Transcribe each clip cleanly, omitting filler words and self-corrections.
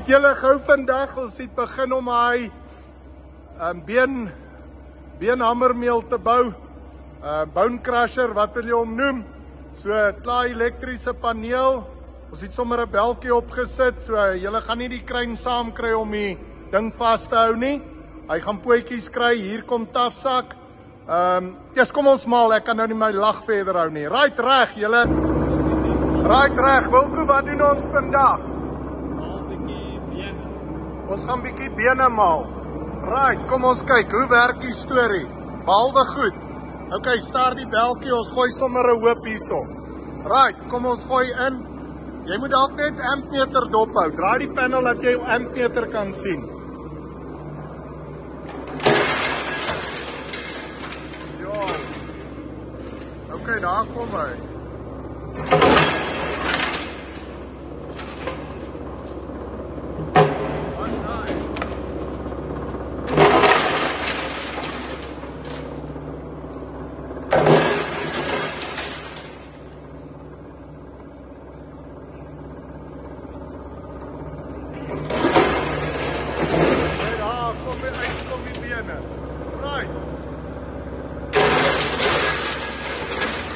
Right, julle gou vandag, ons het begin om hy beenhamermeel te bou. Bone crusher, wat wil jy hom noem? So, klaar elektriese paneel. Ons het sommer 'n beltjie opgesit, so julle gaan nie die kruin saam kry om die ding vas te hou nie. Hy gaan pootjies kry, hier kom tafsak. Eers kom ons maal, ek kan nou nie my lag verder hou nie. Right reg, julle. Right reg, Wilco, wat doen ons vandag? Ons gaan bietjie bene maal. Right, kom ons kyk, hoe werk die storie? Behalwe goed. Ok, staar die beltjie, ons gooi sommer 'n hoop hierso. Right, kom ons gooi in. Jy moet dalk net ampmeter dop hou. Draai die panel dat jy jou ampmeter kan sien. Ja. Ok, daar kom hy. Right.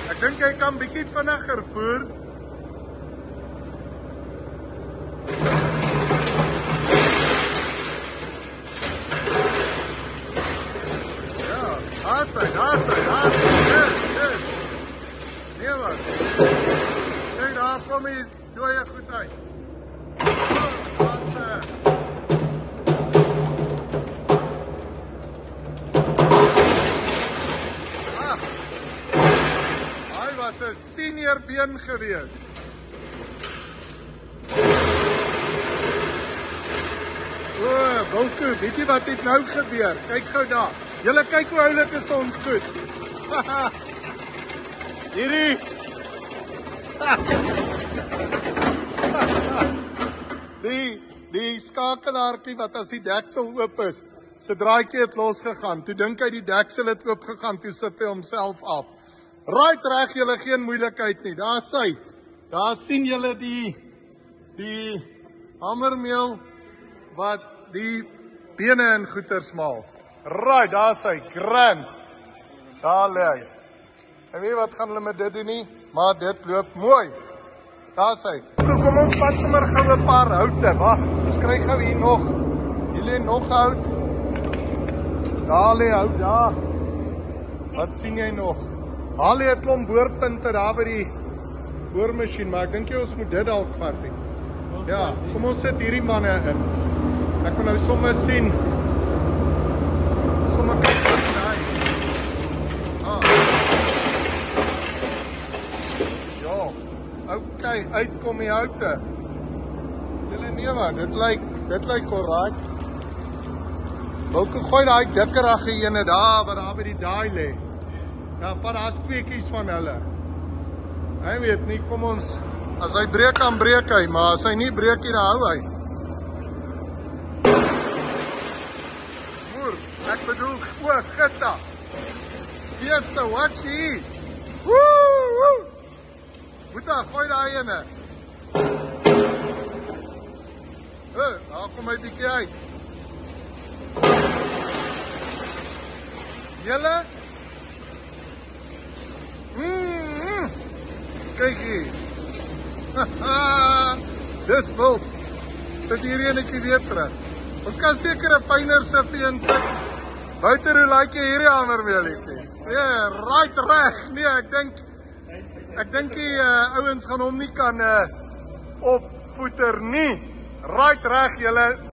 Ek dink jy kan bietjie vinniger voer. Ja, daar sy. Yes. Nee wat. Kyk daar kom hy dooie goed uit. Was 'n senior been gewees. O, Wilco, weet jy wat het nou gebeur? Kyk gou daar. Julle kyk hoe oulik is ons goed. Hierdie. Die skakelaartjie wat as die deksel oop is, se draadjie het losgegaan. Toe dink hy die deksel het oopgegaan, toe sit hy homself af. Right reg, julle geen moeilikheid nie. Daar sy. Daar sien julle die hamermeel wat die bene in goeters maal. Right, daar sy. Grand. Daar lê hy. En weet wat gaan hulle met dit doen nie? Maar dit loop mooi. Daar sy. Kom ons vat sommer gou 'n paar houte. Wag, ons kry gou hier nog. Hier lê nog hout. Daar lê hout daar. Wat sien jy nog? Haal jy 'n klomp boorpunte daar by die boormasjien, maar ek dink jy ons moet dit dalk vat nie. Ja, kom ons sit hierdie manne in. Ek wil nou sommer sien. Sommer kyk wat hy. Ja. Okay, uitkom die houte. Julle nee wat, dit lyk alright. Wilco, gooi daai dikkerige ene daar wat daar by die daai lê. Ja, maar daar's kweekies van hulle. Hy weet nie, kom ons, as hy breek, dan breek hy, maar as hy nie breek nie, dan hou hy. Moer, ek bedoel, o, gitta. Jesse, wat jy? Woe! Boeta, gooi daai ene. Daar kom hy bietjie uit. Julle? Kyk hier. Dis wild. Sit hier enetjie weer terug. Ons kan seker 'n fyner siffie insit. Wouter, hoe lyk jy hierdie hamermeelietjie? Nee, right reg. Nee, ek dink die ouens gaan hom nie kan opvoeter nie. Right reg, julle.